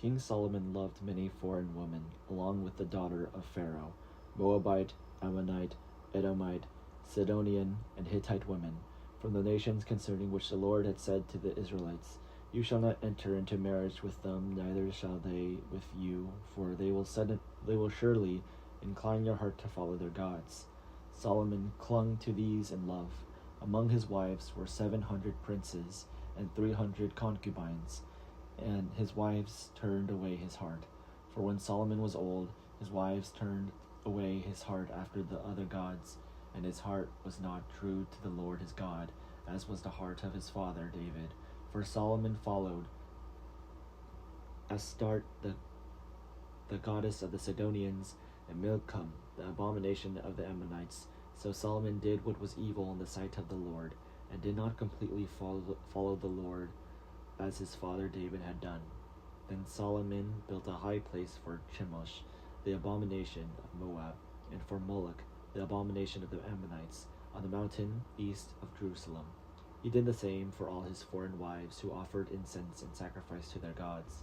King Solomon loved many foreign women, along with the daughter of Pharaoh, Moabite, Ammonite, Edomite, Sidonian, and Hittite women, from the nations concerning which the Lord had said to the Israelites, "You shall not enter into marriage with them, neither shall they with you, for they will surely incline your heart to follow their gods." Solomon clung to these in love. Among his wives were 700 princes and 300 concubines, and his wives turned away his heart. For when Solomon was old, his wives turned away his heart after the other gods, and his heart was not true to the Lord his God, as was the heart of his father David. For Solomon followed Astarte, the goddess of the Sidonians, and Milcom, the abomination of the Ammonites. So Solomon did what was evil in the sight of the Lord, and did not completely follow the Lord as his father David had done. Then Solomon built a high place for Chemosh, the abomination of Moab, and for Moloch, the abomination of the Ammonites, on the mountain east of Jerusalem. He did the same for all his foreign wives who offered incense and sacrifice to their gods.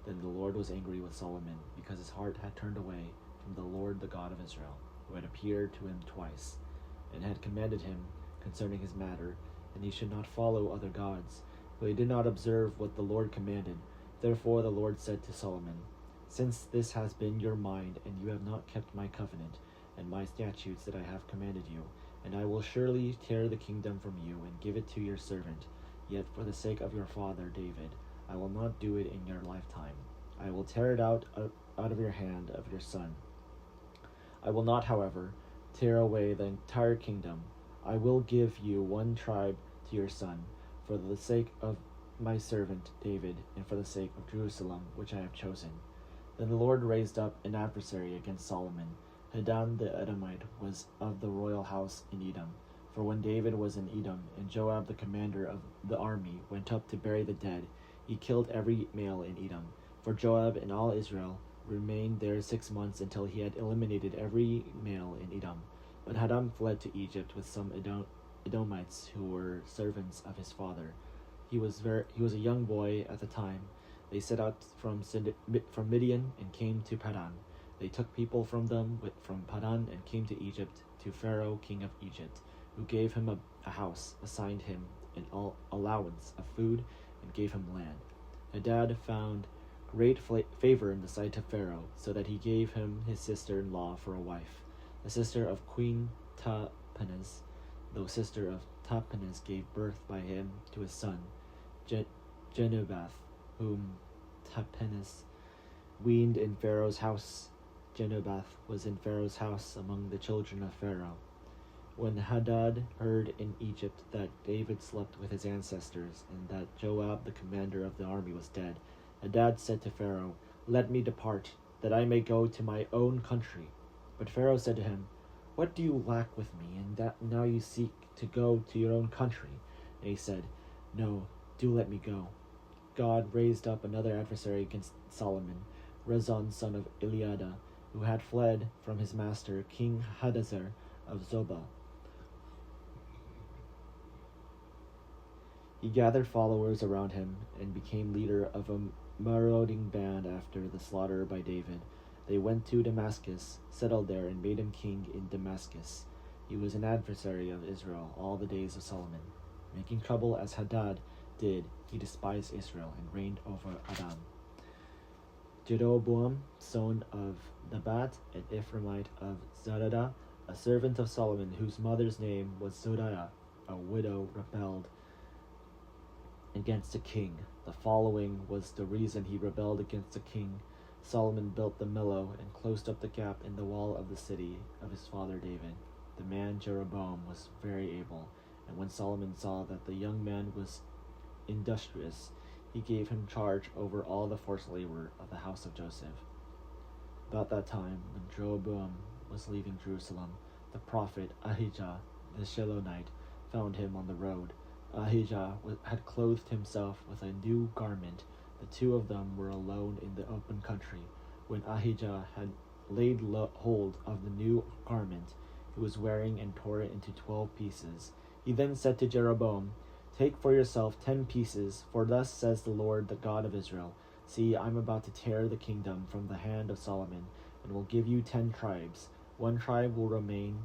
Then the Lord was angry with Solomon, because his heart had turned away from the Lord the God of Israel, who had appeared to him twice, and had commanded him concerning his matter, and he should not follow other gods. But he did not observe what the Lord commanded. Therefore the Lord said to Solomon, "Since this has been your mind, and you have not kept my covenant, and my statutes that I have commanded you, and I will surely tear the kingdom from you, and give it to your servant. Yet for the sake of your father David, I will not do it in your lifetime. I will tear it out of your hand of your son. I will not, however, tear away the entire kingdom. I will give you one tribe to your son, for the sake of my servant David, and for the sake of Jerusalem, which I have chosen." Then the Lord raised up an adversary against Solomon. Hadad the Edomite was of the royal house in Edom. For when David was in Edom, and Joab the commander of the army went up to bury the dead, he killed every male in Edom. For Joab and all Israel remained there 6 months, until he had eliminated every male in Edom. But Hadad fled to Egypt with some Edomites who were servants of his father. He was a young boy at the time. They set out from Midian and came to Padan. They took people from Padan and came to Egypt, to Pharaoh king of Egypt, who gave him a house, assigned him an allowance of food, and gave him land. Hadad found great favor in the sight of Pharaoh, so that he gave him his sister-in-law for a wife, the sister of Queen Tahpenes. The sister of Tahpenes gave birth by him to his son, Genubath, whom Tahpenes weaned in Pharaoh's house. Genubath was in Pharaoh's house among the children of Pharaoh. When Hadad heard in Egypt that David slept with his ancestors, and that Joab the commander of the army was dead, Hadad said to Pharaoh, "Let me depart, that I may go to my own country." But Pharaoh said to him, "What do you lack with me, and that now you seek to go to your own country?" And he said, "No, do let me go." God raised up another adversary against Solomon, Rezon son of Eliada, who had fled from his master, King Hadazer of Zobah. He gathered followers around him and became leader of a marauding band after the slaughter by David. They went to Damascus, settled there, and made him king in Damascus. He was an adversary of Israel all the days of Solomon. Making trouble as Hadad did, he despised Israel and reigned over Adam. Jeroboam, son of Nebat, an Ephraimite of Zaradah, a servant of Solomon, whose mother's name was Zodiah, a widow, rebelled against the king. The following was the reason he rebelled against the king. Solomon built the Millo and closed up the gap in the wall of the city of his father David. The man Jeroboam was very able, and when Solomon saw that the young man was industrious, he gave him charge over all the forced labor of the house of Joseph. About that time, when Jeroboam was leaving Jerusalem, the prophet Ahijah the Shilonite found him on the road. Ahijah had clothed himself with a new garment. The two of them were alone in the open country. When Ahijah had laid hold of the new garment he was wearing and tore it into 12 pieces, he then said to Jeroboam, "Take for yourself 10 pieces, for thus says the Lord, the God of Israel, See, I am about to tear the kingdom from the hand of Solomon, and will give you 10 tribes. 1 tribe will remain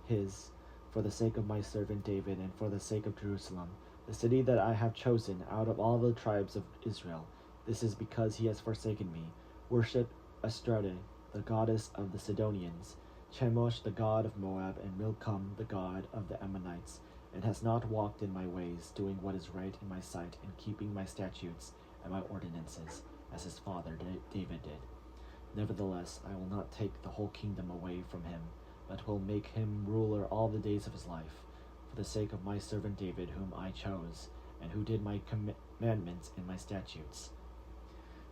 his, for the sake of my servant David, and for the sake of Jerusalem, the city that I have chosen out of all the tribes of Israel. This is because he has forsaken me. Worship Astarte, the goddess of the Sidonians, Chemosh, the god of Moab, and Milcom, the god of the Ammonites, and has not walked in my ways, doing what is right in my sight, and keeping my statutes and my ordinances, as his father David did. Nevertheless, I will not take the whole kingdom away from him, but will make him ruler all the days of his life, for the sake of my servant David, whom I chose, and who did my commandments and my statutes.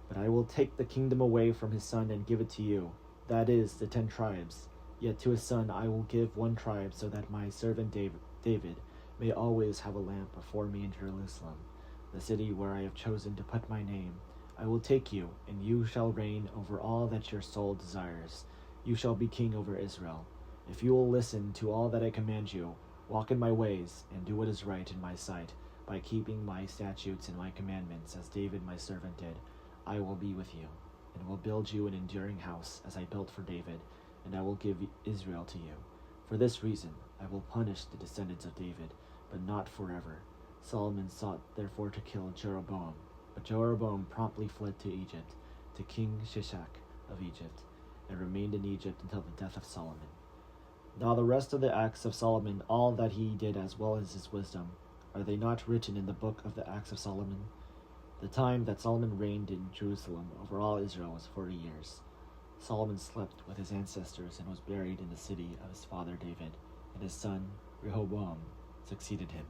But I will take the kingdom away from his son and give it to you, that is, the 10 tribes. Yet to his son I will give 1 tribe, so that my servant David may always have a lamp before me in Jerusalem, the city where I have chosen to put my name. I will take you, and you shall reign over all that your soul desires. You shall be king over Israel. If you will listen to all that I command you, walk in my ways, and do what is right in my sight, by keeping my statutes and my commandments, as David my servant did, I will be with you, and will build you an enduring house, as I built for David, and I will give Israel to you. For this reason I will punish the descendants of David, but not forever. Solomon sought therefore to kill Jeroboam, but Jeroboam promptly fled to Egypt, to King Shishak of Egypt, and remained in Egypt until the death of Solomon. Now the rest of the acts of Solomon, all that he did as well as his wisdom, are they not written in the book of the acts of Solomon? The time that Solomon reigned in Jerusalem over all Israel was 40 years. Solomon slept with his ancestors and was buried in the city of his father David, and his son Rehoboam succeeded him.